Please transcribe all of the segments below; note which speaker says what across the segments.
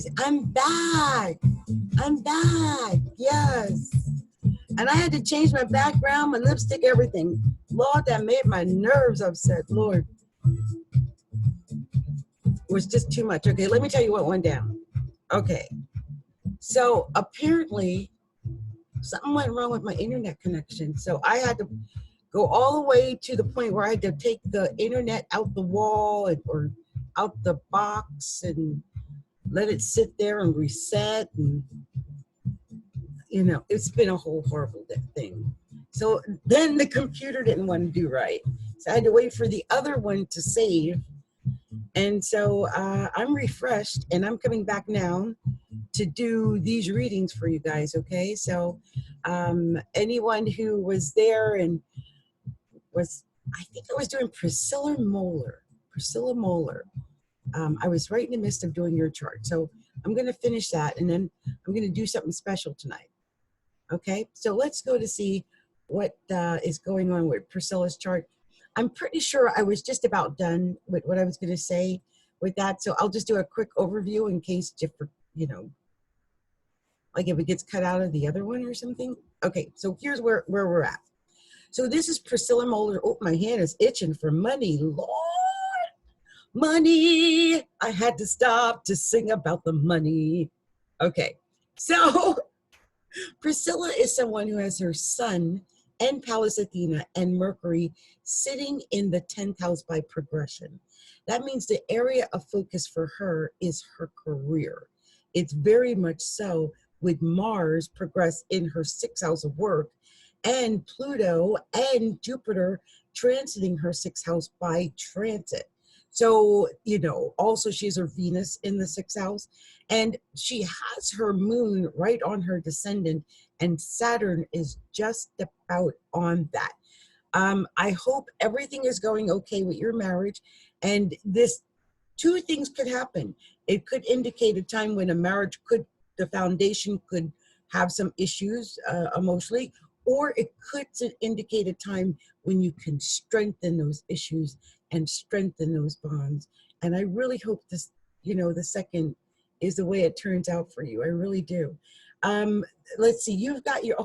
Speaker 1: guys, I'm back. I'm back. Yes. And I had to change my background, my lipstick, everything. Lord, that made my nerves upset. Lord. It was just too much. Okay, let me tell you what went down. Okay. So apparently something went wrong with my internet connection. So I had to go all the way to the point where I had to take the internet out the wall or out the box and let it sit there and reset. And, you know, it's been a whole horrible thing. So then the computer didn't want to do right. So I had to wait for the other one to save. And so I'm refreshed and I'm coming back now to do these readings for you guys, okay? So anyone who was there and was, I think I was doing Priscilla Moeller. I was right in the midst of doing your chart. So I'm gonna finish that and then I'm gonna do something special tonight. Okay, so let's go to see what is going on with Priscilla's chart. I'm pretty sure I was just about done with what I was gonna say with that. So I'll just do a quick overview in case, you know, like if it gets cut out of the other one or something. Okay, so here's where we're at. So this is Priscilla Moeller. Oh, my hand is itching for money. Lord, money. I had to stop to sing about the money. Okay, so Priscilla is someone who has her sun and Pallas Athena and Mercury sitting in the 10th house by progression. That means the area of focus for her is her career. It's very much so with Mars progress in her 6th house of work and Pluto and Jupiter transiting her 6th house by transit. So, you know, also she has her Venus in the 6th house and she has her moon right on her descendant and Saturn is just about on that. I hope everything is going okay with your marriage. And this, two things could happen. It could indicate a time when a marriage the foundation could have some issues emotionally, or it could indicate a time when you can strengthen those issues and strengthen those bonds. And I really hope this, you know, the second is the way it turns out for you. I really do. Let's see, you've got you're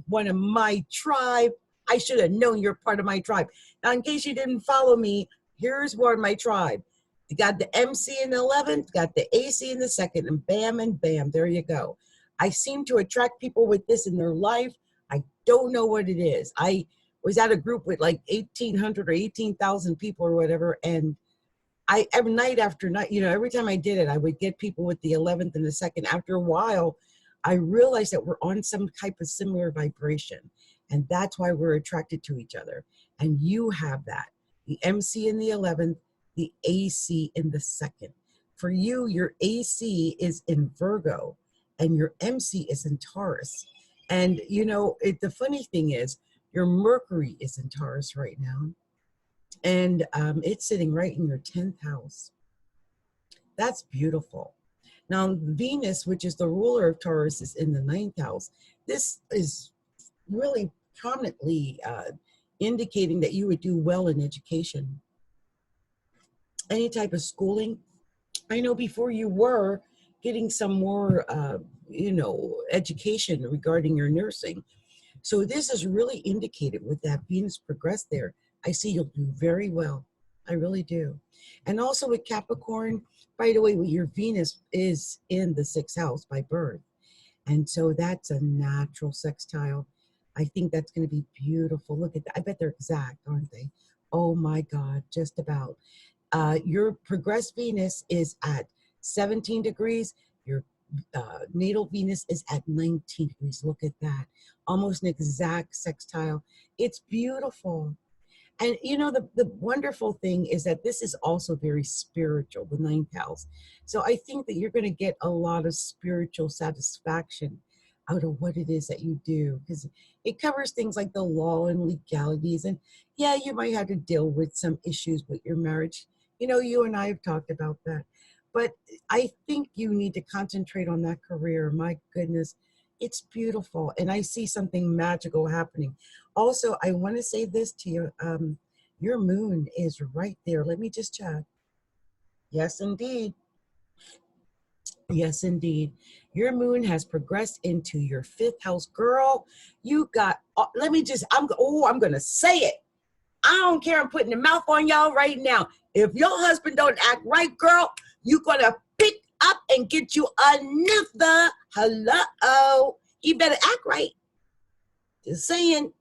Speaker 1: one of my tribe. I should have known you're part of my tribe. Now, in case you didn't follow me, here's one of my tribe. You got the MC in the 11th, got the AC in the 2nd, and bam, there you go. I seem to attract people with this in their life. I don't know what it is. I was at a group with like 1,800 or 18,000 people or whatever, and every night after night, you know, every time I did it, I would get people with the 11th and the 2nd. After a while, I realized that we're on some type of similar vibration, and that's why we're attracted to each other. And you have that, the MC in the 11th, the AC in the 2nd. For you, your AC is in Virgo, and your MC is in Taurus. And, you know, the funny thing is, your Mercury is in Taurus right now, and it's sitting right in your 10th house. That's beautiful. Now, Venus, which is the ruler of Taurus, is in the 9th house. This is really prominently indicating that you would do well in education. Any type of schooling. I know before you were getting some more, you know, education regarding your nursing. So this is really indicated with that Venus progress there. I see you'll do very well. I really do. And also with Capricorn, by the way, your Venus is in the 6th house by birth. And so that's a natural sextile. I think that's going to be beautiful. Look at that. I bet they're exact, aren't they? Oh my God, just about. Your progressed Venus is at 17 degrees. Your natal Venus is at 19 degrees. Look at that. Almost an exact sextile. It's beautiful. And you know, the wonderful thing is that this is also very spiritual, the 9th house. So I think that you're going to get a lot of spiritual satisfaction out of what it is that you do, because it covers things like the law and legalities. And yeah, you might have to deal with some issues with your marriage. You know, you and I have talked about that. But I think you need to concentrate on that career. My goodness, it's beautiful. And I see something magical happening. Also, I want to say this to you. Your moon is right there. Let me just check. Yes, indeed. Yes, indeed. Your moon has progressed into your 5th house. Girl, you got, let me just, I'm going to say it. I don't care. I'm putting the mouth on y'all right now. If your husband don't act right, girl, you going to pick up and get you another. Hello. He better act right. Just saying.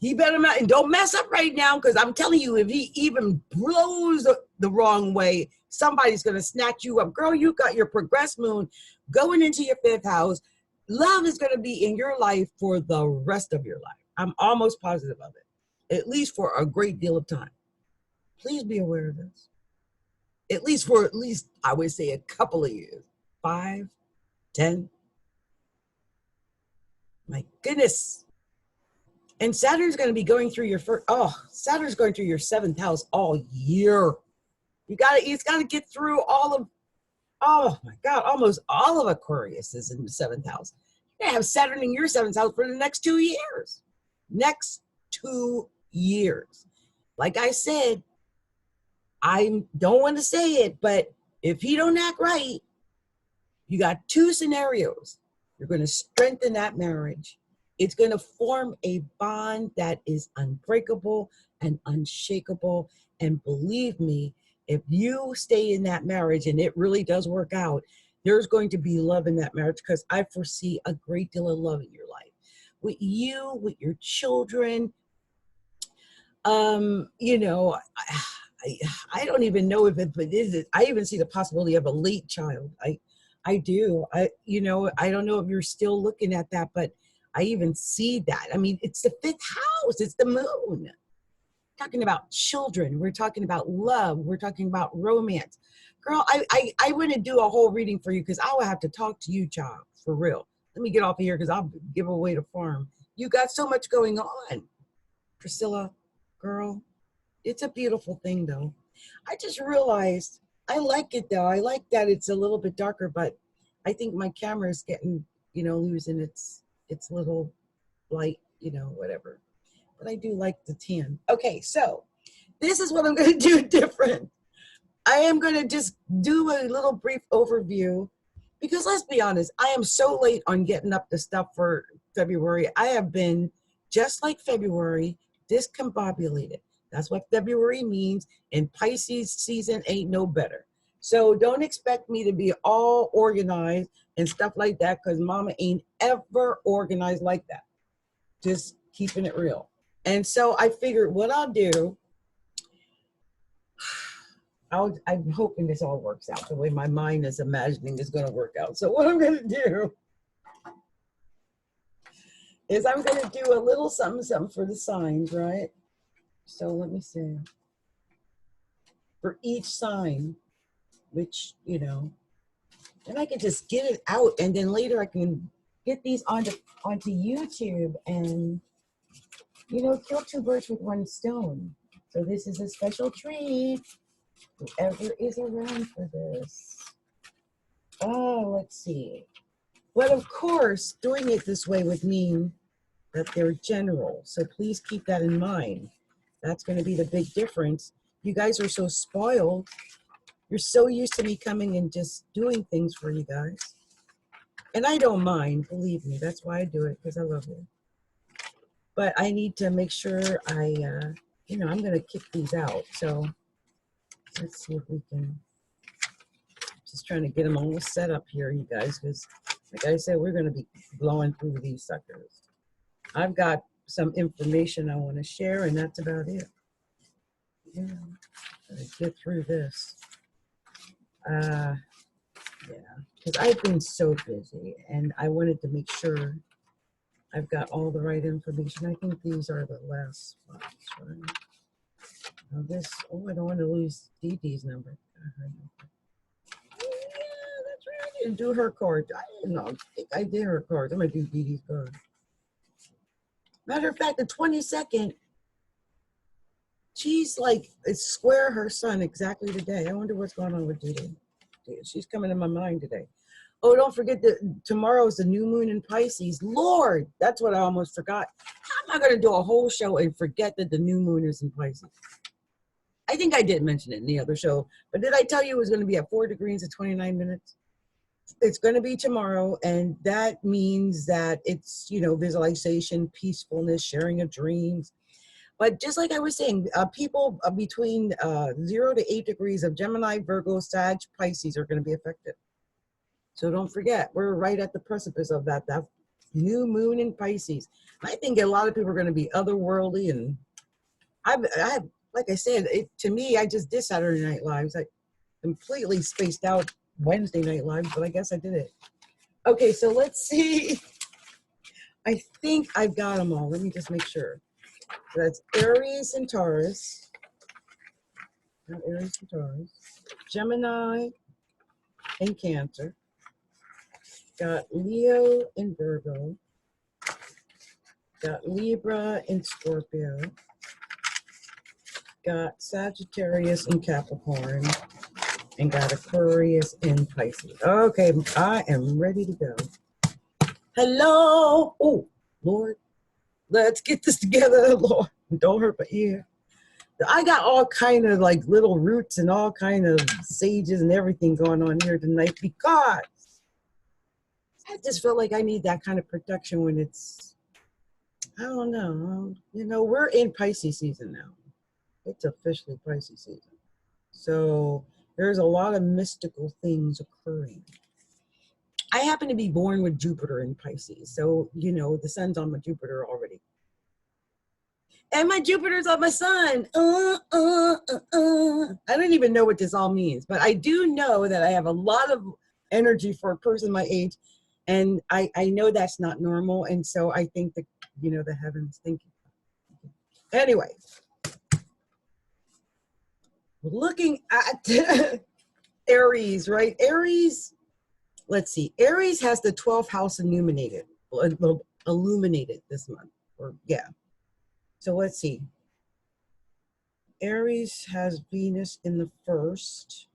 Speaker 1: He better not, and don't mess up right now, because I'm telling you, if he even blows the wrong way, somebody's going to snatch you up. Girl, you got your progressed moon going into your 5th house. Love is going to be in your life for the rest of your life. I'm almost positive of it, at least for a great deal of time. Please be aware of this. At least I would say a couple of years. 5, 10. My goodness. And Saturn's going to be going through your Saturn's going through your 7th house all year. It's got to get through oh my God, almost all of Aquarius is in the 7th house. You're going to have Saturn in your 7th house for the next 2 years. Next 2 years. Like I said, I don't want to say it, but if he don't act right, you got 2 scenarios. You're going to strengthen that marriage. It's going to form a bond that is unbreakable and unshakable. And believe me, if you stay in that marriage and it really does work out, there's going to be love in that marriage, because I foresee a great deal of love in your life. With you, with your children. You know, I don't even know if it is. I even see the possibility of a late child. I do. I don't know if you're still looking at that, but I even see that. I mean, it's the 5th house. It's the moon. We're talking about children. We're talking about love. We're talking about romance. Girl, I want to do a whole reading for you, because I will have to talk to you, child, for real. Let me get off of here, because I'll give away the farm. You got so much going on, Priscilla, girl. It's a beautiful thing, though. I just realized I like it, though. I like that it's a little bit darker, but I think my camera is getting, losing its little light, whatever. But I do like the tan. Okay, so this is what I'm going to do different. I am going to just do a little brief overview, because let's be honest, I am so late on getting up the stuff for February. I have been, just like February, discombobulated. That's what February means, and Pisces season ain't no better. So don't expect me to be all organized and stuff like that, because mama ain't ever organized like that. Just keeping it real. And so I figured what I'll do, I'm hoping this all works out the way my mind is imagining is going to work out. So what I'm going to do is I'm going to do a little something for the signs, right? So let me see. For each sign, which, and I can just get it out, and then later I can get these onto YouTube and, kill 2 birds with 1 stone. So this is a special treat. Whoever is around for this. Oh, let's see. But of course, doing it this way would mean that they're general. So please keep that in mind. That's going to be the big difference. You guys are so spoiled. You're so used to me coming and just doing things for you guys. And I don't mind, believe me. That's why I do it, because I love you. But I need to make sure I'm going to kick these out. So let's see if we can, just trying to get them all set up here, you guys, because like I said, we're going to be blowing through these suckers. I've got some information I want to share, and that's about it. Yeah, gotta get through this. Yeah, because I've been so busy, and I wanted to make sure I've got all the right information. I think these are the last ones, right? Now this, I don't want to lose Dee Dee's number. Yeah, that's right. I didn't do her card. I didn't know. I think I did her card. I'm going to do Dee Dee's card. Matter of fact, the 22nd, she's like, it's square her son exactly today. I wonder what's going on with Dee Dee. She's coming in my mind today. Oh, don't forget that tomorrow's the new moon in Pisces. Lord, that's what I almost forgot. How am I going to do a whole show and forget that the new moon is in Pisces? I think I did mention it in the other show, but did I tell you it was going to be at 4 degrees at 29 minutes? It's going to be tomorrow, and that means that it's, you know, visualization, peacefulness, sharing of dreams. But just like I was saying, people between 0 to 8 degrees of Gemini, Virgo, Sag, Pisces are going to be affected. So don't forget, we're right at the precipice of that new moon in Pisces. I think a lot of people are going to be otherworldly, and I like I said, to me, I just did Saturday Night Live. I completely spaced out Wednesday Night Live, but I guess I did it. Okay, so let's see. I think I've got them all. Let me just make sure. So that's Aries and Taurus. Not Aries and Taurus. Gemini and Cancer. Got Leo and Virgo. Got Libra and Scorpio. Got Sagittarius and Capricorn. And got Aquarius and Pisces. Okay, I am ready to go. Hello. Oh, Lord. Let's get this together, Lord. Don't hurt my ear. I got all kind of like little roots and all kind of sages and everything going on here tonight because I just feel like I need that kind of protection when it's, I don't know. You know, we're in Pisces season now. It's officially Pisces season. So there's a lot of mystical things occurring. I happen to be born with Jupiter in Pisces. So, you know, the sun's on my Jupiter already. And my Jupiter's on my sun. I don't even know what this all means, but I do know that I have a lot of energy for a person my age. And I know that's not normal. And so I think that, you know, the heavens think. Anyway, looking at Aries, right? Aries, let's see. Aries has the 12th house illuminated this month. Or yeah. So let's see. Aries has Venus in the 1st,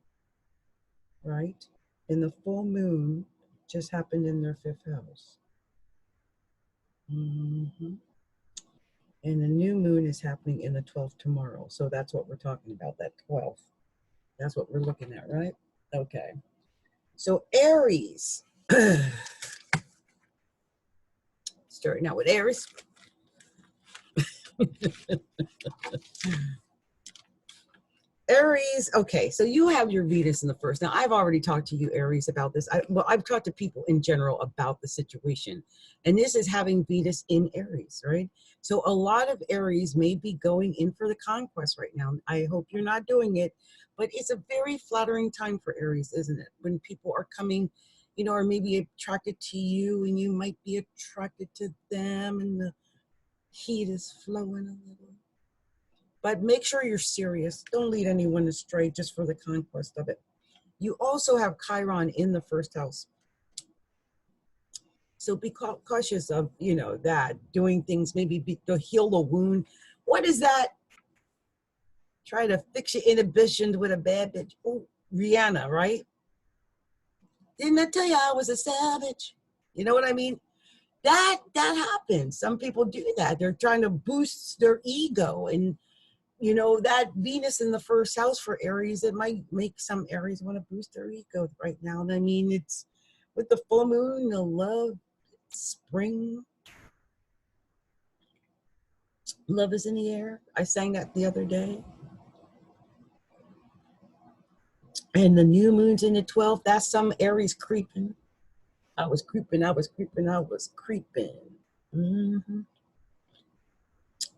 Speaker 1: right? And the full moon just happened in their 5th house. Mm-hmm. And the new moon is happening in the 12th tomorrow. So that's what we're talking about, that 12th. That's what we're looking at, right? Okay. So Aries. Starting out with Aries. Aries, okay, so you have your Venus in the 1st. Now, I've already talked to you, Aries, about this. I've talked to people in general about the situation. And this is having Venus in Aries, right? So a lot of Aries may be going in for the conquest right now. I hope you're not doing it, but it's a very flattering time for Aries, isn't it? When people are coming, you know, or maybe attracted to you and you might be attracted to them and the heat is flowing a little. But make sure you're serious. Don't lead anyone astray just for the conquest of it. You also have Chiron in the 1st house. So be cautious of, you know, that, doing things, maybe to heal a wound. What is that? Try to fix your inhibitions with a bad bitch. Oh, Rihanna, right? Didn't I tell you I was a savage? You know what I mean? That happens. Some people do that. They're trying to boost their ego, and you know, that Venus in the 1st house for Aries, it might make some Aries want to boost their ego right now. And I mean, it's with the full moon, the love, spring. Love is in the air. I sang that the other day. And the new moon's in the 12th. That's some Aries creeping. I was creeping. Mm-hmm.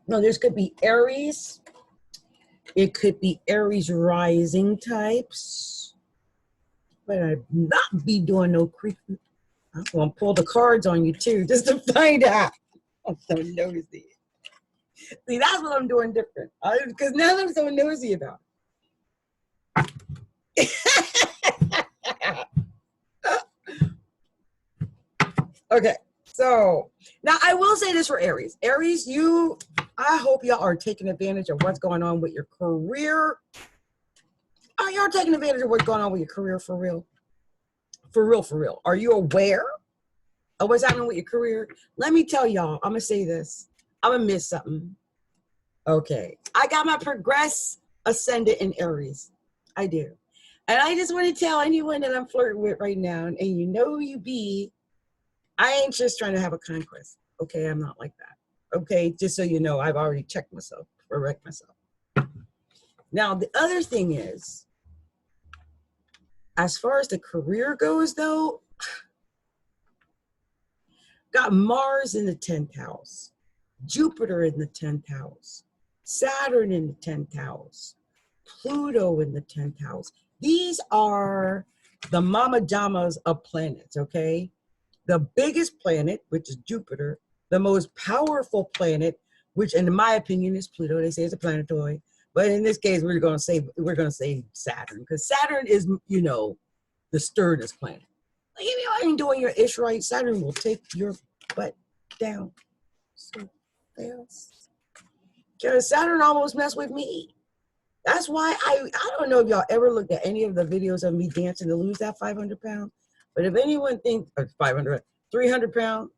Speaker 1: No, there's could be Aries. It could be Aries rising types. But I'd not be doing no creeping. I'm going to pull the cards on you too, just to find out. I'm so nosy. See, that's what I'm doing different. Because now I'm so nosy about it. Okay, so now I will say this for Aries. Aries, I hope y'all are taking advantage of what's going on with your career. Are y'all taking advantage of what's going on with your career for real? For real, for real. Are you aware of what's happening with your career? Let me tell y'all, I'm going to say this. I'm going to miss something. Okay. I got my progress ascendant in Aries. I do. And I just want to tell anyone that I'm flirting with right now, and you know who you be, I ain't just trying to have a conquest. Okay, I'm not like that. Okay, just so you know, I've already checked myself, correct myself. Now, the other thing is, as far as the career goes, though, got Mars in the 10th house, Jupiter in the 10th house, Saturn in the 10th house, Pluto in the 10th house. These are the mama jamas of planets, okay? The biggest planet, which is Jupiter, the most powerful planet, which in my opinion is Pluto. They say it's a planetoid, but in this case we're going to say Saturn, because Saturn is, you know, the sternest planet. Like, if you ain't doing your ish right, Saturn will take your butt down so fast. Because Saturn almost messed with me. That's why I don't know if y'all ever looked at any of the videos of me dancing to lose that 500 pounds. But if anyone thinks 300 pounds,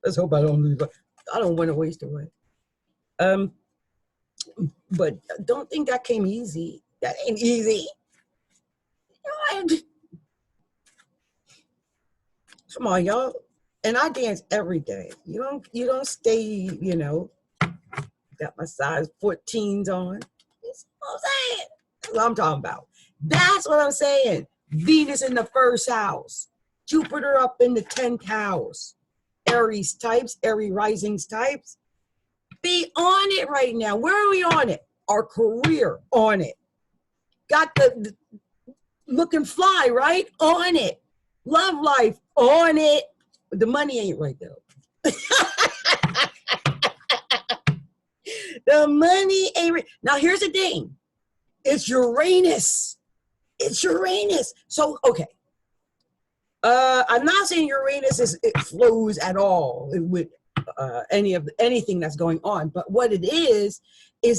Speaker 1: let's hope I don't lose. I don't want to waste away. But don't think that came easy. That ain't easy. You know, come on, y'all. And I dance every day. You don't stay, you know, got my size 14s on. That's what I'm saying. That's what I'm talking about. That's what I'm saying. Venus in the 1st house. Jupiter up in the 10th house. Aries types, Aries risings types. Be on it right now. Where are we on it? Our career on it. Got the looking fly, right? On it. Love life on it. The money ain't right though. The money ain't right. Now here's the thing. It's Uranus. It's Uranus. So, okay. I'm not saying Uranus it flows at all with anything that's going on, but what it is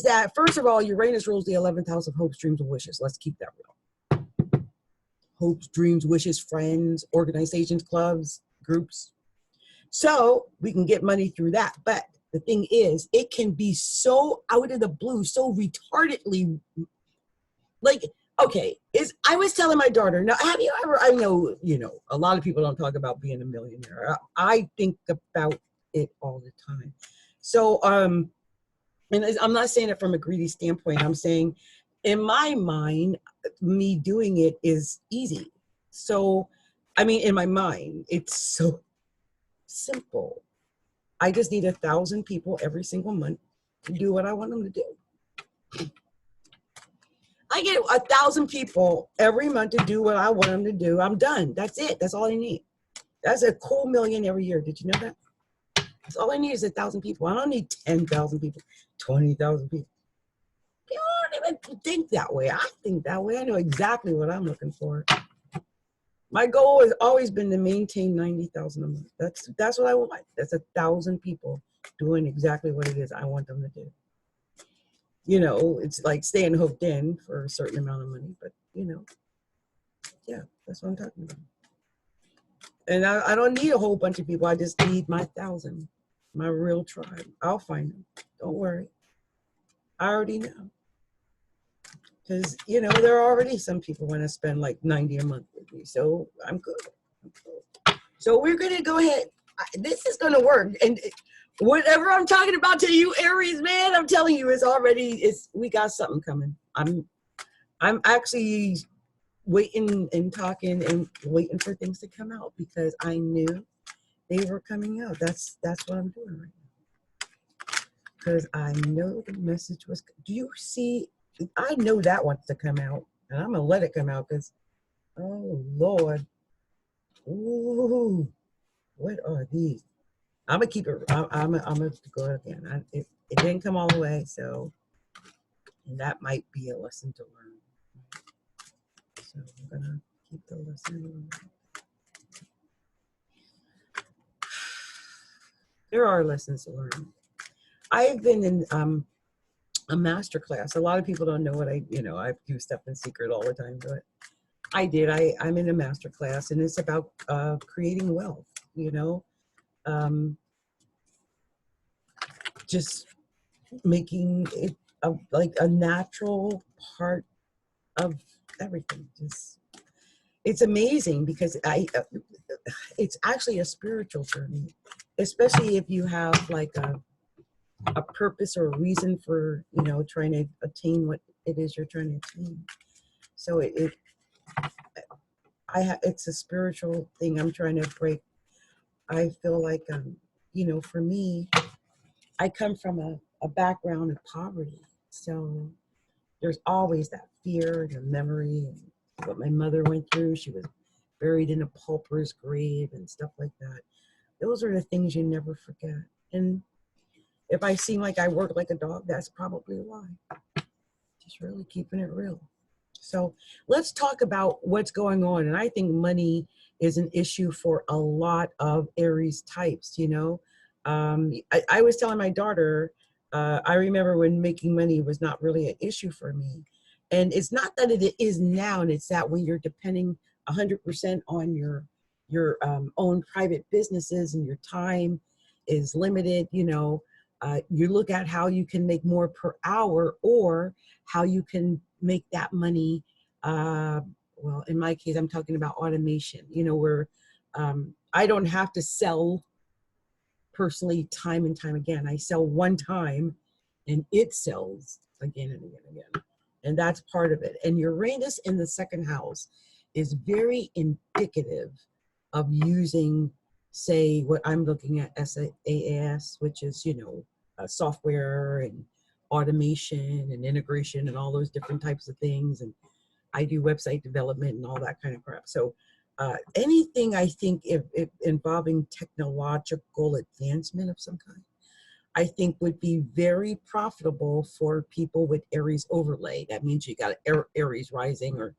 Speaker 1: that first of all, Uranus rules the 11th house of hopes, dreams, and wishes. Let's keep that real. Hopes, dreams, wishes, friends, organizations, clubs, groups. So we can get money through that. But the thing is, it can be so out of the blue, so retardedly, like, okay, I was telling my daughter, now, have you ever, I know, you know, a lot of people don't talk about being a millionaire. I think about it all the time. So, and I'm not saying it from a greedy standpoint. I'm saying in my mind, me doing it is easy. So, I mean, in my mind, it's so simple. I just need 1,000 people every single month to do what I want them to do. I get 1,000 people every month to do what I want them to do. I'm done. That's it. That's all I need. That's a cool million every year. Did you know that? That's all I need is 1,000 people. I don't need 10,000 people, 20,000 people. People don't even think that way. I think that way. I know exactly what I'm looking for. My goal has always been to maintain 90,000 a month. That's what I want. That's 1,000 people doing exactly what it is I want them to do. You know, it's like staying hooked in for a certain amount of money, but you know, yeah, that's what I'm talking about. And I don't need a whole bunch of people. I just need my 1,000, my real tribe. I'll find them. Don't worry. I already know. Because, you know, there are already some people want to spend like 90 a month with me. So I'm good. So we're going to go ahead. This is going to work. And whatever I'm talking about to you, Aries, man, I'm telling you, we got something coming. I'm actually waiting and talking and waiting for things to come out because I knew they were coming out. That's what I'm doing right now. Because I know the message was, do you see, I know that wants to come out, and I'm going to let it come out because, oh, Lord. Ooh, what are these? I'm going to keep it, I'm going to go again. It didn't come all the way, so that might be a lesson to learn. So I'm going to keep the lesson. There are lessons to learn. I've been in a master class. A lot of people don't know what I do stuff in secret all the time, but I did. I'm in a master class, and it's about creating wealth, you know, just making it like a natural part of everything. Just, it's amazing because it's actually a spiritual journey, especially if you have like a purpose or a reason for, you know, trying to attain what it is you're trying to attain. So it's a spiritual thing I'm trying to break. I feel like, you know, for me, I come from a background of poverty. So there's always that fear and the memory and what my mother went through. She was buried in a pauper's grave and stuff like that. Those are the things you never forget. And if I seem like I work like a dog, that's probably why. Just really keeping it real. So let's talk about what's going on. And I think money is an issue for a lot of Aries types, you know. I was telling my daughter, I remember when making money was not really an issue for me. And it's not that it is now, and it's that when you're depending 100% on your own private businesses and your time is limited, you know, you look at how you can make more per hour or how you can make that money. Well, in my case, I'm talking about automation, you know, where I don't have to sell personally time and time again. I sell one time and it sells again and again and again. And that's part of it. And Uranus in the second house is very indicative of using, say, what I'm looking at SaaS, which is, you know, software and automation and integration and all those different types of things. And I do website development and all that kind of crap. So anything I think if involving technological advancement of some kind, I think would be very profitable for people with Aries overlay. That means you got Aries rising, or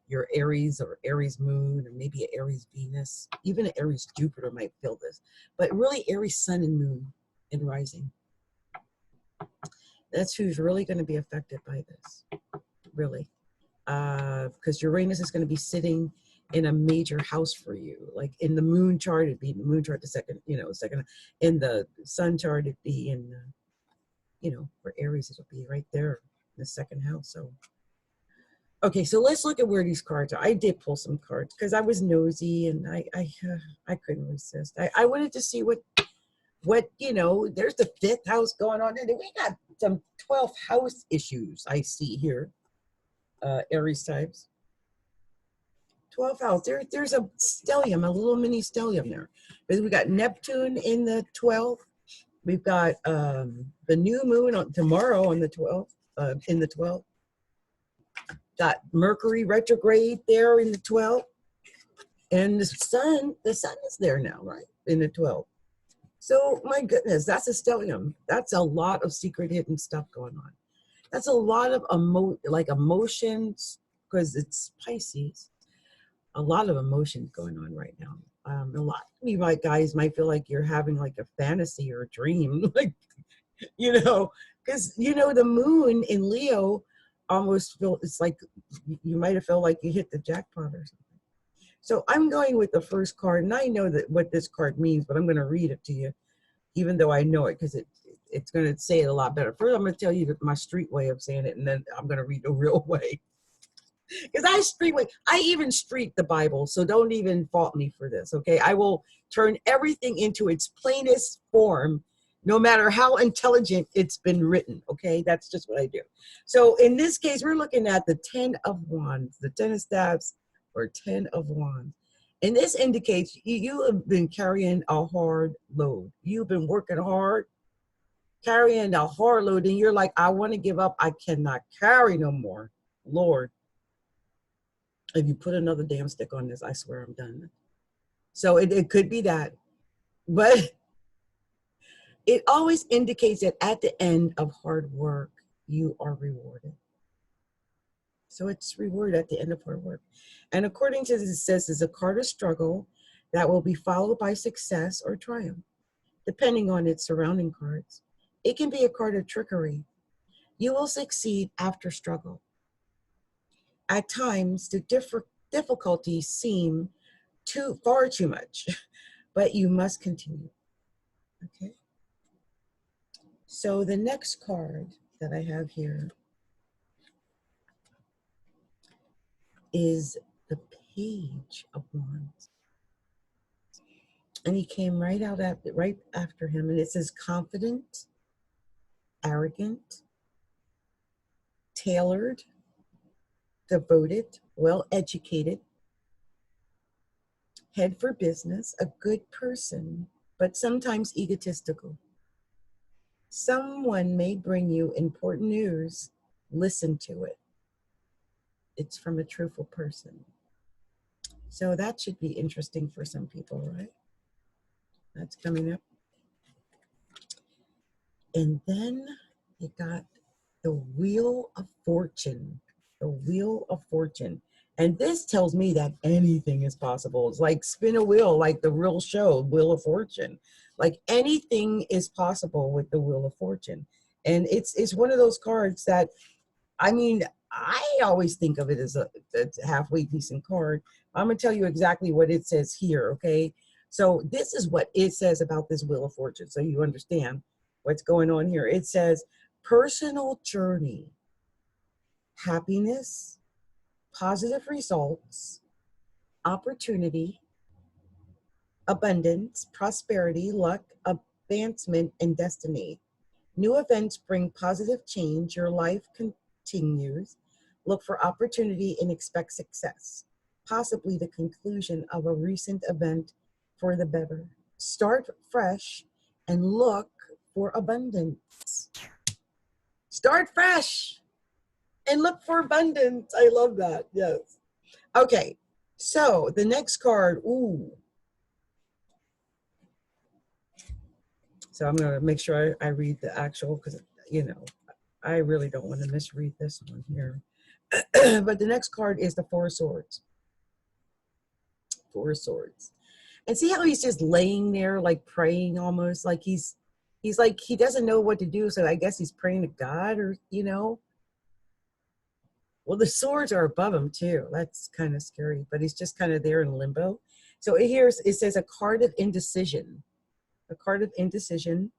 Speaker 1: your Aries or Aries moon, or maybe an Aries Venus, even an Aries Jupiter might feel this, but really Aries sun and moon and rising. That's who's really going to be affected by this, really. Because Uranus is going to be sitting in a major house for you. Like in the moon chart, it'd be in the moon chart, the second, you know, second. In the sun chart, it'd be in, you know, for Aries, it'll be right there in the second house. So, okay, so let's look at where these cards are. I did pull some cards because I was nosy and I couldn't resist. I wanted to see what, you know, there's the fifth house going on. And we got some 12th house issues I see here. Aries types. 12th house. There's a stellium, a little mini stellium there. We got Neptune in the 12th. We've got the new moon tomorrow on the 12th, in the 12th. Got Mercury retrograde there in the 12th. And the sun is there now, right? In the 12th. So my goodness, that's a stellium. That's a lot of secret hidden stuff going on. That's a lot of emotions, because it's Pisces. A lot of emotions going on right now. A lot of you guys might feel like you're having like a fantasy or a dream, like, you know, because, you know, the moon in Leo almost feel, it's like you might have felt like you hit the jackpot or something. So I'm going with the first card, and I know that what this card means, but I'm going to read it to you, even though I know it, because it's going to say it a lot better. First, I'm going to tell you my street way of saying it, and then I'm going to read the real way. Because I even street the Bible, so don't even fault me for this, okay? I will turn everything into its plainest form, no matter how intelligent it's been written, okay? That's just what I do. So in this case, we're looking at the 10 of Wands, the 10 of Staves, or 10 of Wands. And this indicates you have been carrying a hard load. You've been working hard, carrying a hard load, and you're like, I want to give up. I cannot carry no more. Lord, if you put another damn stick on this, I swear I'm done. So it could be that. But it always indicates that at the end of hard work, you are rewarded. So it's reward at the end of hard work. And according to this, it says it's a card of struggle that will be followed by success or triumph, depending on its surrounding cards. It can be a card of trickery. You will succeed after struggle. At times, the difficulties seem far too much, but you must continue. Okay. So the next card that I have here is the Page of Wands. And he came right after him, and it says confident, arrogant, tailored, devoted, well-educated, head for business, a good person, but sometimes egotistical. Someone may bring you important news. Listen to it. It's from a truthful person. So that should be interesting for some people, right? That's coming up. And then you got the Wheel of Fortune. The Wheel of Fortune. And this tells me that anything is possible. It's like spin a wheel, like the real show, Wheel of Fortune. Like anything is possible with the Wheel of Fortune. And it's one of those cards that, I mean, I always think of it as a halfway decent card. I'm going to tell you exactly what it says here, okay? So this is what it says about this Wheel of Fortune, so you understand what's going on here. It says, personal journey, happiness, positive results, opportunity, abundance, prosperity, luck, advancement, and destiny. New events bring positive change. Your life continues. Look for opportunity and expect success, possibly the conclusion of a recent event for the better. Start fresh and look for abundance. Start fresh and look for abundance. I love that. Yes. Okay. So the next card, ooh. So I'm going to make sure I read the actual, because, you know, I really don't want to misread this one here. But the next card is the Four of Swords. Four of Swords. And see how he's just laying there, like praying almost, like he's like, he doesn't know what to do. So I guess he's praying to God, or, you know. Well, the swords are above him too. That's kind of scary, but he's just kind of there in limbo. So here it says a card of indecision. A card of indecision.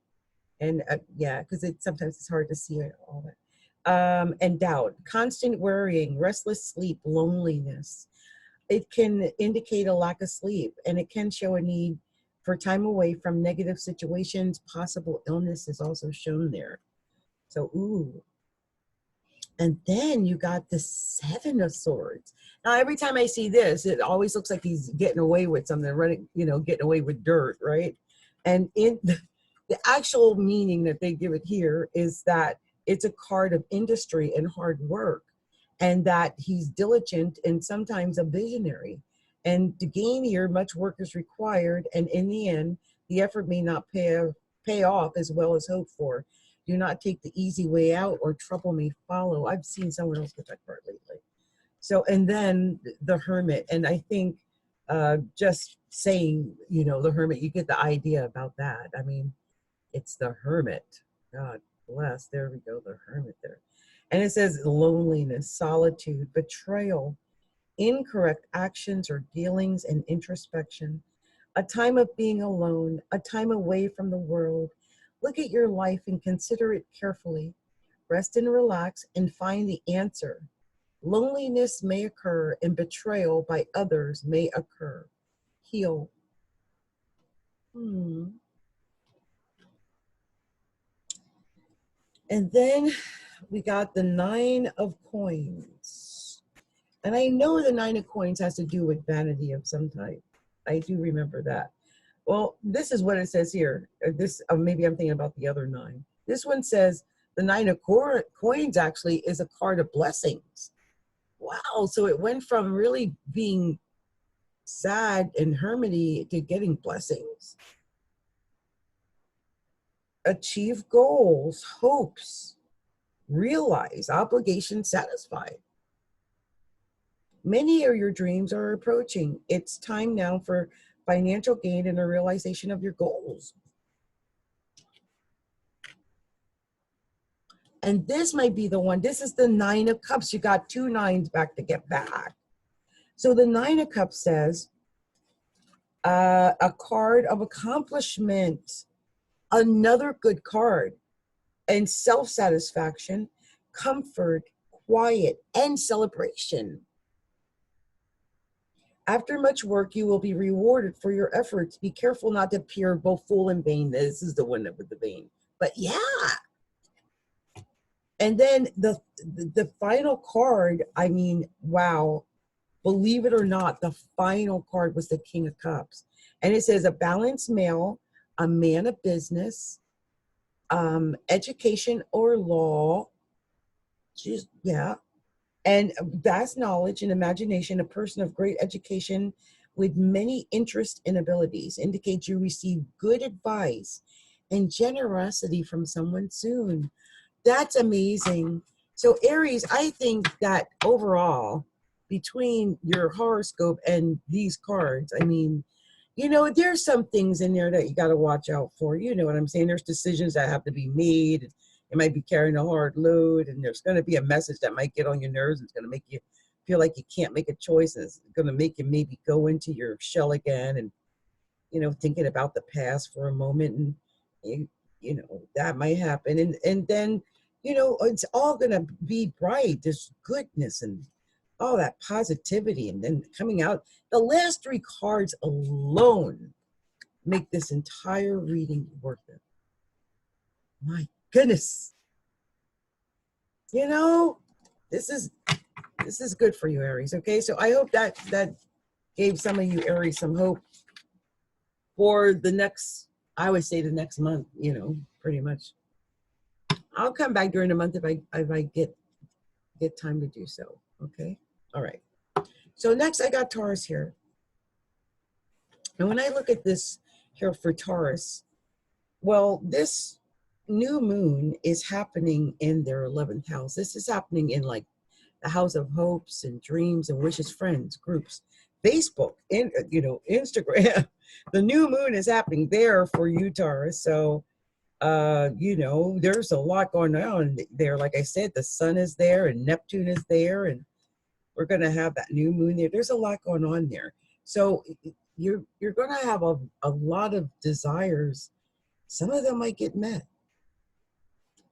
Speaker 1: And yeah, because sometimes it's hard to see all that. And doubt, constant worrying, restless sleep, loneliness. It can indicate a lack of sleep, and it can show a need for time away from negative situations. Possible illness is also shown there. So, ooh. And then you got the Seven of Swords. Now, every time I see this, it always looks like he's getting away with something, running, you know, getting away with dirt, right? And in the actual meaning that they give it here is that it's a card of industry and hard work, and that he's diligent and sometimes a visionary. And to gain here, much work is required, and in the end, the effort may not pay off as well as hoped for. Do not take the easy way out, or trouble may follow. I've seen someone else get that card lately. So, and then the Hermit, and I think just saying, you know, the Hermit, you get the idea about that. I mean, it's the Hermit. God bless. There we go, the Hermit there. And it says loneliness, solitude, betrayal, incorrect actions or dealings, and introspection. A time of being alone, a time away from the world. Look at your life and consider it carefully. Rest and relax and find the answer. Loneliness may occur and betrayal by others may occur. Heal. And then we got the Nine of Coins. And I know the Nine of Coins has to do with vanity of some type. I do remember that. Well, this is what it says here. Maybe I'm thinking about the other nine. This one says the Nine of Coins actually is a card of blessings. Wow, so it went from really being sad and hermity to getting blessings. Achieve goals, hopes, realize, obligations satisfied. Many of your dreams are approaching. It's time now for financial gain and a realization of your goals. And this might be the one. This is the Nine of Cups. You got two nines back to get back. So the Nine of Cups says a card of accomplishment, another good card, and self-satisfaction, comfort, quiet, and celebration. After much work, you will be rewarded for your efforts. Be careful not to appear both fool and vain. This is the one with the vain. But yeah. And then the final card, I mean, wow. Believe it or not, the final card was the King of Cups. And it says a balanced male, a man of business, education or law. Just, yeah. And vast knowledge and imagination, a person of great education with many interests and abilities, indicates you receive good advice and generosity from someone soon. That's amazing. So Aries, I think that overall, between your horoscope and these cards, I mean, you know, there's some things in there that you got to watch out for. You know what I'm saying? There's decisions that have to be made. It might be carrying a hard load, and there's going to be a message that might get on your nerves. It's going to make you feel like you can't make a choice. And it's going to make you maybe go into your shell again and, you know, thinking about the past for a moment. And, you know, that might happen. And then, you know, it's all going to be bright. There's goodness and all that positivity. And then coming out, the last three cards alone make this entire reading worth it. My goodness. You know, this is good for you, Aries. Okay, so I hope that gave some of you Aries some hope for the next, I would say the next month, you know, pretty much. I'll come back during the month if I get time to do so. Okay. All right. So next I got Taurus here. And when I look at this here for Taurus, well, this new moon is happening in their 11th house. This is happening in like the house of hopes and dreams and wishes, friends, groups, Facebook, and you know, Instagram. The new moon is happening there for you, Taurus. So, you know, there's a lot going on there. Like I said, the sun is there and Neptune is there, and we're going to have that new moon there. There's a lot going on there. So you're going to have a lot of desires. Some of them might get met.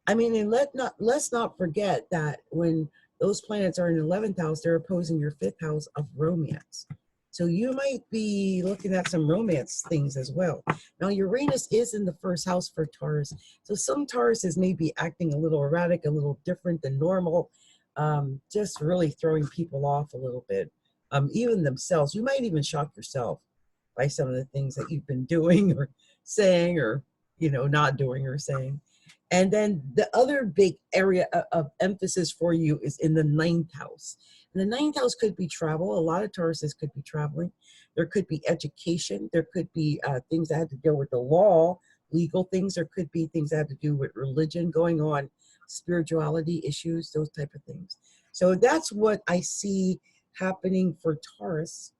Speaker 1: I mean, and let's not forget that when those planets are in the 11th house, they're opposing your 5th house of romance. So you might be looking at some romance things as well. Now, Uranus is in the 1st house for Taurus. So some Tauruses may be acting a little erratic, a little different than normal, just really throwing people off a little bit, even themselves. You might even shock yourself by some of the things that you've been doing or saying or, you know, not doing or saying. And then the other big area of emphasis for you is in the 9th house. And the 9th house could be travel. A lot of Tauruses could be traveling. There could be education. There could be things that have to deal with the law, legal things. There could be things that have to do with religion going on, spirituality issues, those type of things. So that's what I see happening for Taurus.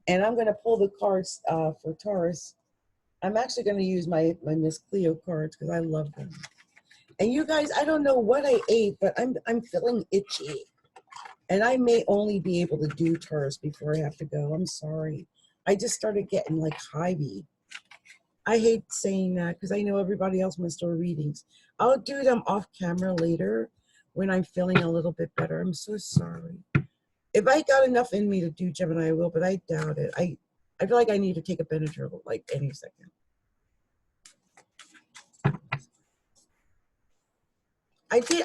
Speaker 1: And I'm going to pull the cards for Taurus. I'm actually going to use my Miss Cleo cards because I love them. And you guys, I don't know what I ate, but I'm feeling itchy. And I may only be able to do Taurus before I have to go. I'm sorry. I just started getting like hivey. I hate saying that because I know everybody else wants to do readings. I'll do them off camera later when I'm feeling a little bit better. I'm so sorry. If I got enough in me to do Gemini, I will, but I doubt it. I feel like I need to take a Benadryl like any second.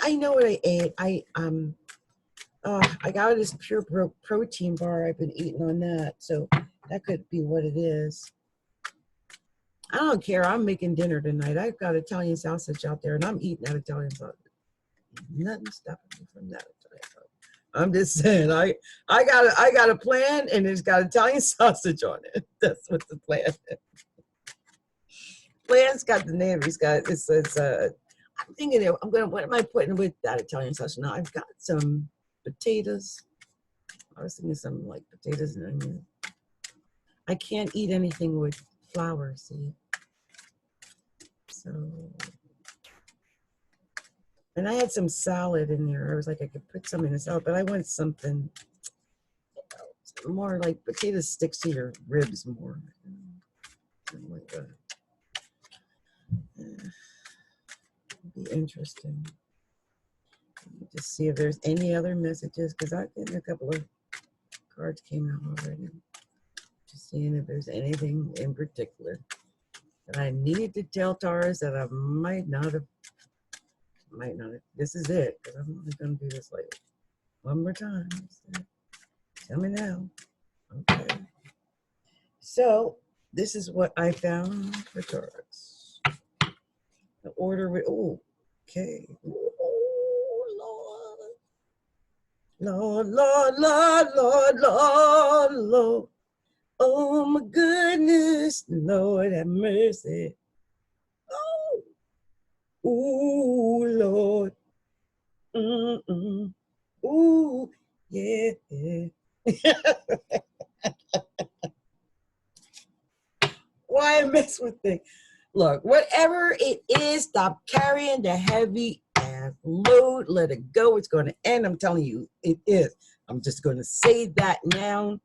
Speaker 1: I know what I ate. I got this pure protein bar. I've been eating on that, so that could be what it is. I don't care. I'm making dinner tonight. I've got Italian sausage out there, and I'm eating that Italian sausage. Nothing stopping me from that Italian sausage. I'm just saying, I got a plan, and it's got Italian sausage on it. That's what the plan is. Plan's got the name. I'm thinking, what am I putting with that Italian sausage? Now I've got some potatoes. I was thinking some like potatoes and onions. I can't eat anything with flour, see? So, and I had some salad in there. I was like, I could put some in the salad, but I want something more like potatoes sticks to your ribs more. Something like that. Be interesting. Just see if there's any other messages, because I think a couple of cards came out already. Seeing if there's anything in particular that I need to tell Taurus that I might not have. This is it, because I'm only going to do this like one more time. Tell me now. Okay. So this is what I found for Taurus. The order with, okay. Oh, Lord. Lord. Oh my goodness, Lord have mercy. Oh, Lord. Ooh, yeah. Why mess with things? Look, whatever it is, stop carrying the heavy ass load. Let it go. It's going to end. I'm telling you, it is. I'm just going to say that now.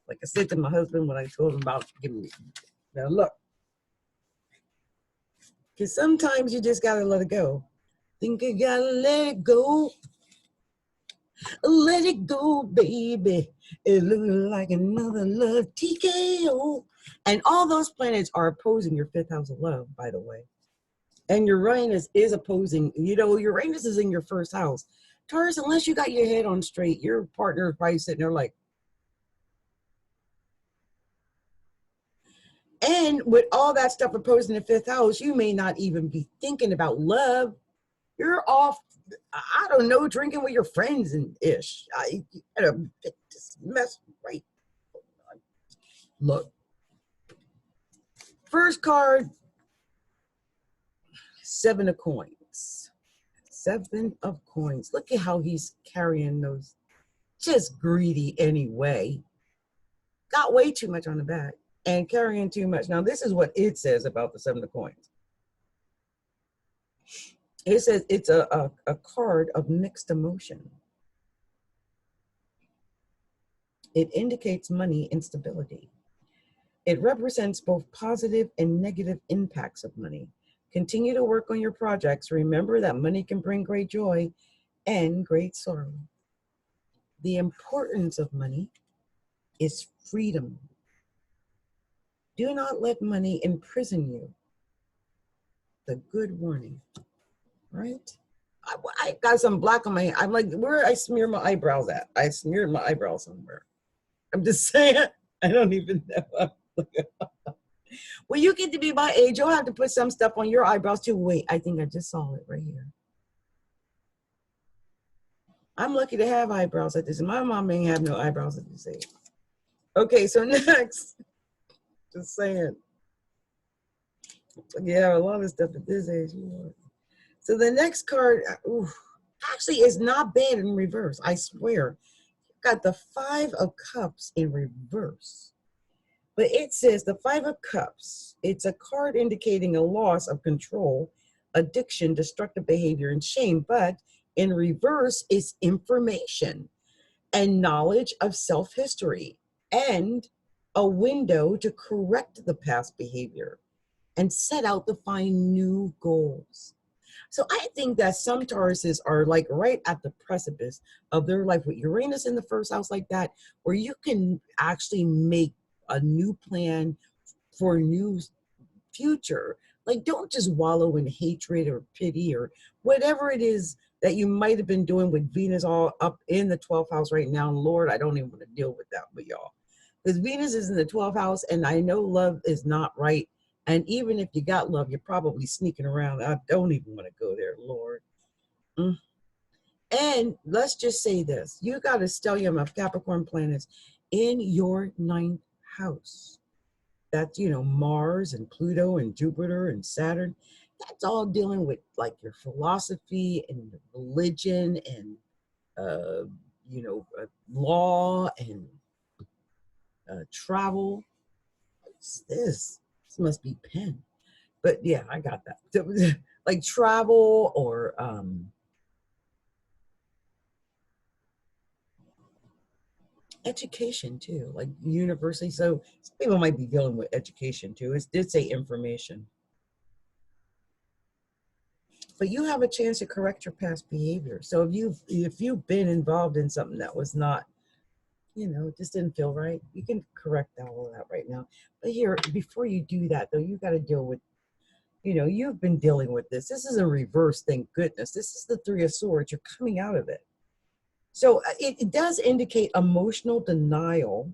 Speaker 1: Like I said to my husband when I told him about giving me. Now, look. Because sometimes you just got to let it go. Think you got to let it go. Let it go, baby. It looks like another love TKO. And all those planets are opposing your fifth house of love, by the way. And Uranus is opposing, Uranus is in your first house. Taurus, unless you got your head on straight, your partner is probably sitting there like. And with all that stuff opposing the fifth house, you may not even be thinking about love. You're off, I don't know, drinking with your friends and ish. You gotta get this mess right. Look. First card, 7 of coins. 7 of coins. Look at how he's carrying those. Just greedy anyway. Got way too much on the back and carrying too much. Now, this is what it says about the 7 of coins. It says it's a card of mixed emotion. It indicates money instability. It represents both positive and negative impacts of money. Continue to work on your projects. Remember that money can bring great joy and great sorrow. The importance of money is freedom. Do not let money imprison you. The good warning, right? I got some black on my, I'm like, where I smear my eyebrows at? I smeared my eyebrows somewhere. I'm just saying, I don't even know. When you get to be my age, you'll have to put some stuff on your eyebrows too. Wait, I think I just saw it right here. I'm lucky to have eyebrows at this. My mom ain't have no eyebrows at this age. Okay, so next, just saying. Yeah, a lot of stuff at this age. So the next card, actually is not bad in reverse. I swear. Got the 5 of Cups in reverse. But it says the 5 of Cups, it's a card indicating a loss of control, addiction, destructive behavior, and shame. But in reverse, it's information and knowledge of self-history and a window to correct the past behavior and set out to find new goals. So I think that some Tauruses are like right at the precipice of their life with Uranus in the first house like that, where you can actually make a new plan for a new future. Like, don't just wallow in hatred or pity or whatever it is that you might have been doing with Venus all up in the 12th house right now. Lord, I don't even want to deal with that with y'all. Because Venus is in the 12th house, and I know love is not right. And even if you got love, you're probably sneaking around. I don't even want to go there, Lord. And let's just say this. You got a stellium of Capricorn planets in your 9th house. That's, Mars and Pluto and Jupiter and Saturn. That's all dealing with like your philosophy and religion and, law and travel. What's this? This must be pen. But yeah, I got that. Like travel or education too, like university. So some people might be dealing with education too. It did say information. But you have a chance to correct your past behavior. So if you've been involved in something that was not you know, it just didn't feel right. You can correct all of that right now. But here, before you do that, though, you got to deal with, you know, you've been dealing with this. This is a reverse, thank goodness. This is the Three of Swords. You're coming out of it. So it does indicate emotional denial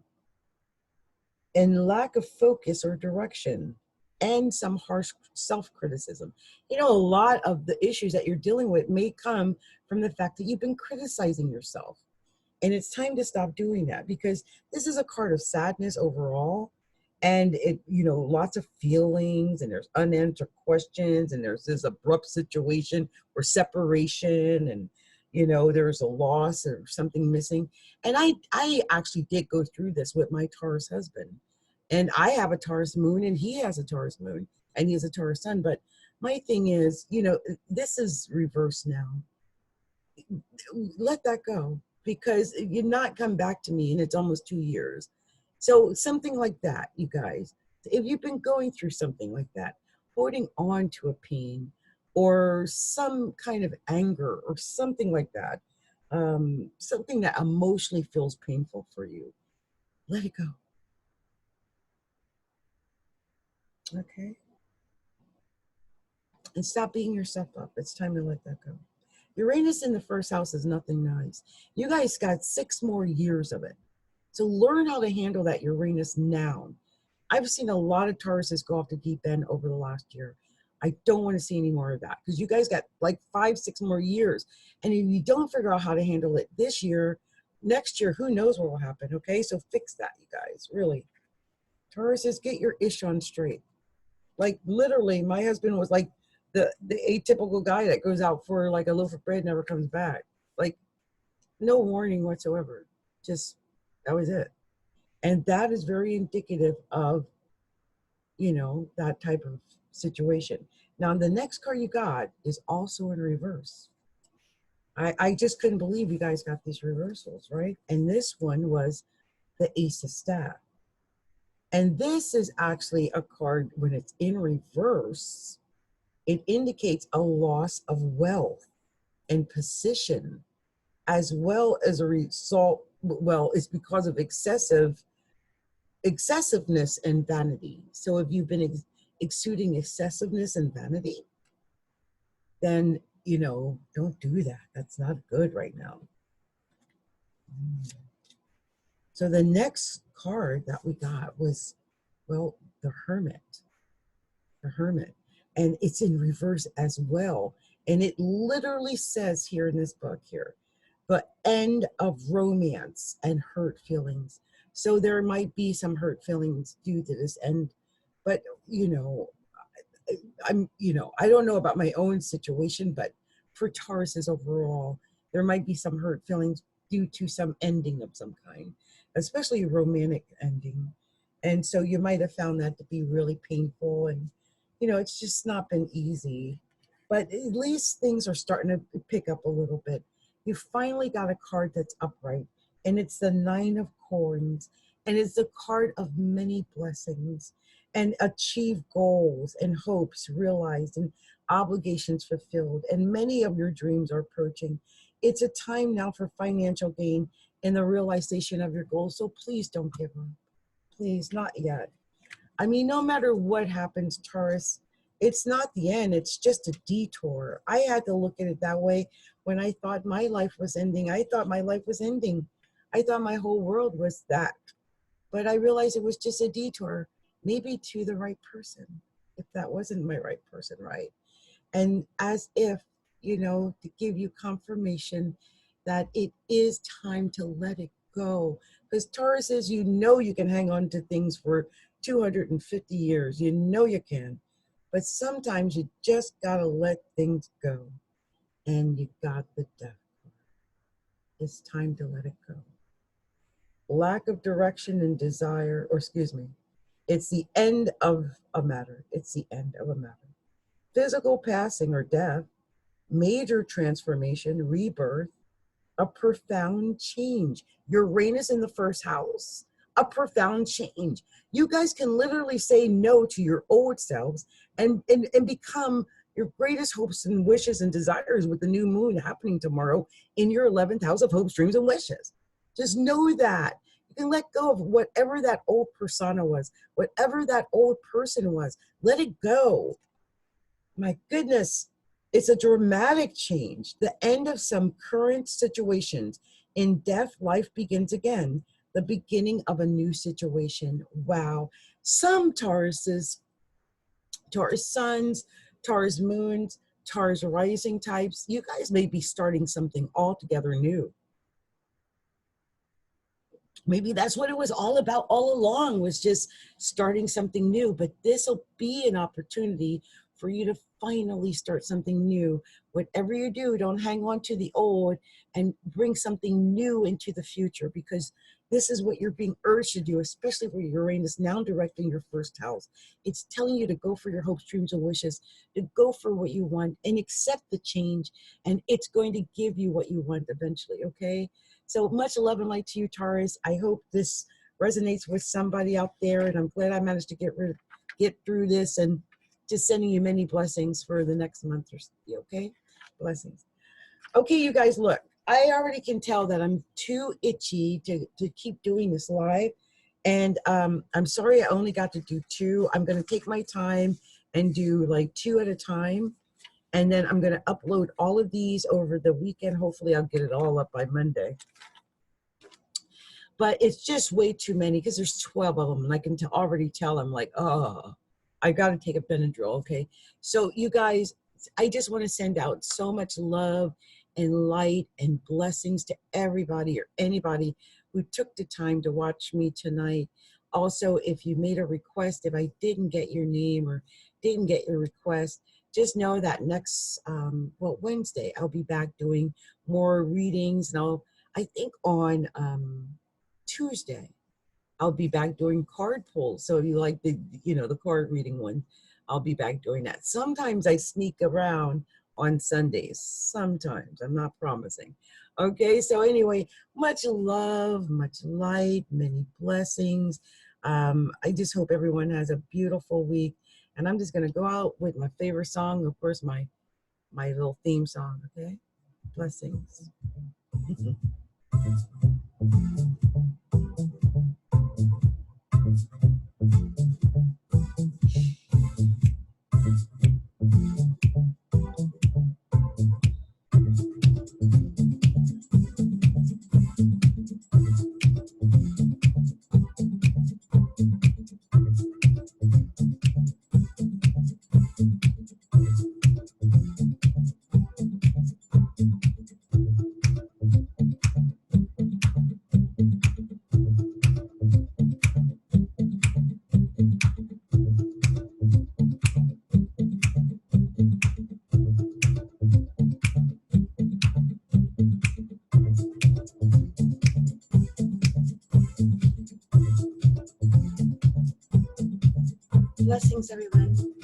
Speaker 1: and lack of focus or direction and some harsh self-criticism. You know, a lot of the issues that you're dealing with may come from the fact that you've been criticizing yourself. And it's time to stop doing that, because this is a card of sadness overall. And it, you know, lots of feelings, and there's unanswered questions, and there's this abrupt situation or separation, and you know, there's a loss or something missing. And I actually did go through this with my Taurus husband. And I have a Taurus moon and he has a Taurus moon and he has a Taurus sun. But my thing is, you know, this is reversed now. Let that go, because you're not come back to me and it's almost 2 years. So something like that, you guys, if you've been going through something like that, holding on to a pain or some kind of anger or something like that, something that emotionally feels painful for you, let it go. Okay? And stop beating yourself up. It's time to let that go. Uranus in the first house is nothing nice. You guys got 6 more years of it. So learn how to handle that Uranus now. I've seen a lot of Tauruses go off the deep end over the last year. I don't want to see any more of that, because you guys got like 5, 6 more years. And if you don't figure out how to handle it this year, next year, who knows what will happen, okay? So fix that, you guys, really. Tauruses, get your ish on straight. Like literally, my husband was like the atypical guy that goes out for like a loaf of bread, never comes back. Like no warning whatsoever. Just, that was it. And that is very indicative of, you know, that type of situation. Now, the next card you got is also in reverse. I just couldn't believe you guys got these reversals, right? And this one was the Ace of Staff. And this is actually a card, when it's in reverse, it indicates a loss of wealth and position, as well as a result. Well, it's because of excessiveness and vanity. So if you've been exuding excessiveness and vanity, then, you know, don't do that. That's not good right now. So the next card that we got was, well, the Hermit. The Hermit. And it's in reverse as well. And it literally says here in this book here, the end of romance and hurt feelings. So there might be some hurt feelings due to this end, but you know, I don't know about my own situation, but for Tauruses overall, there might be some hurt feelings due to some ending of some kind, especially a romantic ending. And so you might have found that to be really painful, and you know, it's just not been easy. But at least things are starting to pick up a little bit. You finally got a card that's upright, and it's the Nine of Coins, and it's the card of many blessings and achieved goals and hopes realized and obligations fulfilled, and many of your dreams are approaching. It's a time now for financial gain and the realization of your goals. So please don't give up. Please, not yet. I mean, no matter what happens, Taurus, it's not the end. It's just a detour. I had to look at it that way when I thought my life was ending. I thought my life was ending. I thought my whole world was that. But I realized it was just a detour, maybe to the right person, if that wasn't my right person, right? And as if, you know, to give you confirmation that it is time to let it go. Because Taurus is, you know, you can hang on to things for 250 years. You know you can. But sometimes you just got to let things go. And you got the Death card. It's time to let it go. Lack of direction and desire, or excuse me, it's the end of a matter. It's the end of a matter. Physical passing or death, major transformation, rebirth, a profound change. Uranus in the first house, a profound change. You guys can literally say no to your old selves and become your greatest hopes and wishes and desires with the new moon happening tomorrow in your 11th house of hopes, dreams, and wishes. Just know that. You can let go of whatever that old persona was, whatever that old person was. Let it go. My goodness, it's a dramatic change. The end of some current situations. In death, life begins again. The beginning of a new situation. Wow. Some Tauruses, Taurus suns, Taurus moons, Taurus rising types, you guys may be starting something altogether new. Maybe that's what it was all about all along, was just starting something new. But this will be an opportunity for you to finally start something new. Whatever you do, don't hang on to the old and bring something new into the future, because this is what you're being urged to do, especially for Uranus now directing your first house. It's telling you to go for your hopes, dreams, and wishes, to go for what you want and accept the change, and it's going to give you what you want eventually, okay? So much love and light to you, Taurus. I hope this resonates with somebody out there, and I'm glad I managed to get through this, and just sending you many blessings for the next month or so, okay? Blessings. Okay, you guys, look, I already can tell that I'm too itchy to keep doing this live, and I'm sorry I only got to do 2. I'm going to take my time and do like 2 at a time, and then I'm going to upload all of these over the weekend. Hopefully I'll get it all up by Monday. But it's just way too many, because there's 12 of them, and I can already tell I'm like, oh, I got to take a Benadryl, okay? So you guys, I just want to send out so much love and light and blessings to everybody or anybody who took the time to watch me tonight. Also, if you made a request, if I didn't get your name or didn't get your request, just know that next, Wednesday, I'll be back doing more readings. And I think on Tuesday, I'll be back doing card pulls. So if you like the card reading one, I'll be back doing that. Sometimes I sneak around on Sundays. Sometimes, I'm not promising. Okay, so anyway, much love, much light, many blessings. I just hope everyone has a beautiful week. And I'm just going to go out with my favorite song, of course, my little theme song, okay? Blessings. Blessings, everyone.